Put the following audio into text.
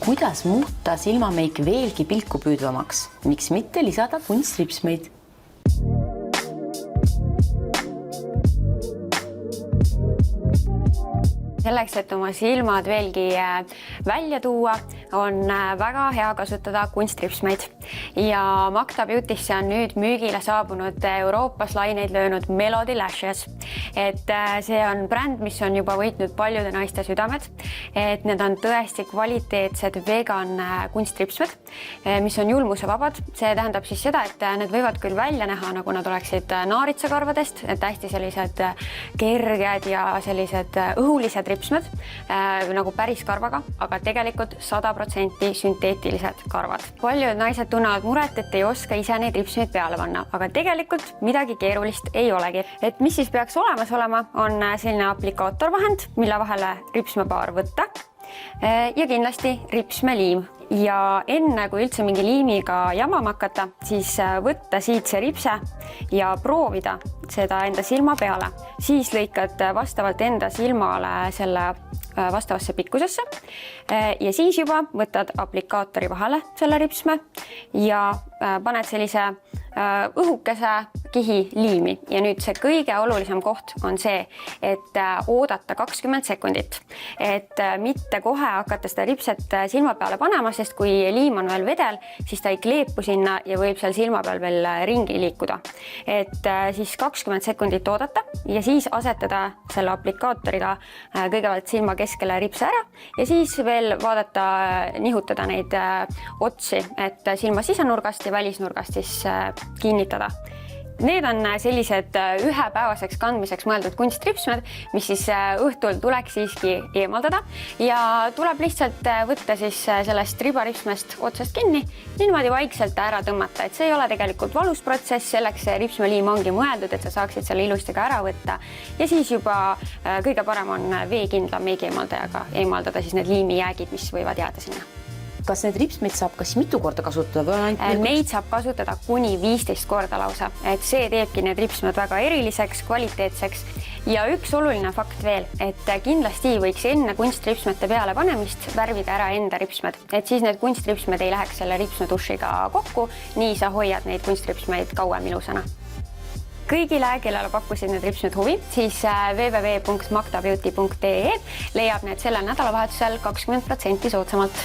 Kuidas muuta silmameik veelgi pilku püüdvamaks? Miks mitte lisada kunstripsmeid? Selleks, et oma silmad veelgi välja tuua, on väga hea kasutada kunstripsmeid. Ja Magda Beauty'sse on nüüd müügile saabunud Euroopas laineid löönud Melody Lashes. Et see on bränd, mis on juba võitnud paljude naiste südamed. Et need on tõesti kvaliteetsed vegan kunstripsmed, mis on julmusevabad. See tähendab siis seda, et need võivad küll välja näha, nagu nad oleksid naaritsakarvadest, et hästi sellised kerged ja sellised õhulised ripsmed, nagu päris karvaga, aga tegelikult 100% sünteetilised karvad. Paljud naised tunnevad muret, et ei oska ise neid ripsmeid peale panna, aga tegelikult midagi keerulist ei olegi. Et mis siis peaks olemas olema, on selline aplikaatorvahend, mille vahele ripsmepaar võtta ja kindlasti ripsmeliim. Ja enne, kui üldse mingi liimiga jamama hakata, siis võtta siit see ripse ja proovida seda enda silma peale. Siis lõikad vastavalt enda silmale selle vastavasse pikkusesse ja siis juba võtad aplikaatori vahele selle ripsme ja paned sellise õhukese kihi liimi. Ja nüüd see kõige olulisem koht on see, et oodata 20 sekundit. Et mitte kohe hakata seda ripset silma peale panema, sest kui liim on veel vedel, siis ta ei kleepu sinna ja võib seal silma peal veel ringi liikuda. Et siis 20 sekundit oodata ja siis asetada selle aplikaatoriga kõigepealt silma keskele ripse ära ja siis veel vaadata, nihutada neid otsi, et silma sisenurgast ja välisnurgast siis kinnitada. Need on sellised ühepäevaseks kandmiseks mõeldud kunstripsmed, mis siis õhtul tuleks siiski eemaldada ja tuleb lihtsalt võtta siis sellest ribaripsmest otsast kinni, niimoodi vaikselt ära tõmmata, et see ei ole tegelikult valus protsess, selleks see ripsmeliim ongi mõeldud, et sa saaksid selle ilusti ka ära võtta ja siis juba kõige parem on veekindla meigieemaldajaga eemaldada siis need liimijäägid, mis võivad jääda sinna. Kas need ripsmeid saab kas mitu korda kasutada või ainult? Neid saab kasutada kuni 15 korda lausa, et see teebki need ripsmed väga eriliseks, kvaliteetseks. Ja üks oluline fakt veel, et kindlasti võiks enne kunstripsmete peale panemist värvida ära enda ripsmed, et siis need kunstripsmed ei läheks selle ripsmedušiga kokku, nii sa hoiad neid kunstripsmeid kauem ilusana. Kõigile, kellele pakkusid need ripsmed huvi, siis www.magdabeauty.ee leiab need sellel nädalavahetusel 20% soodsamalt.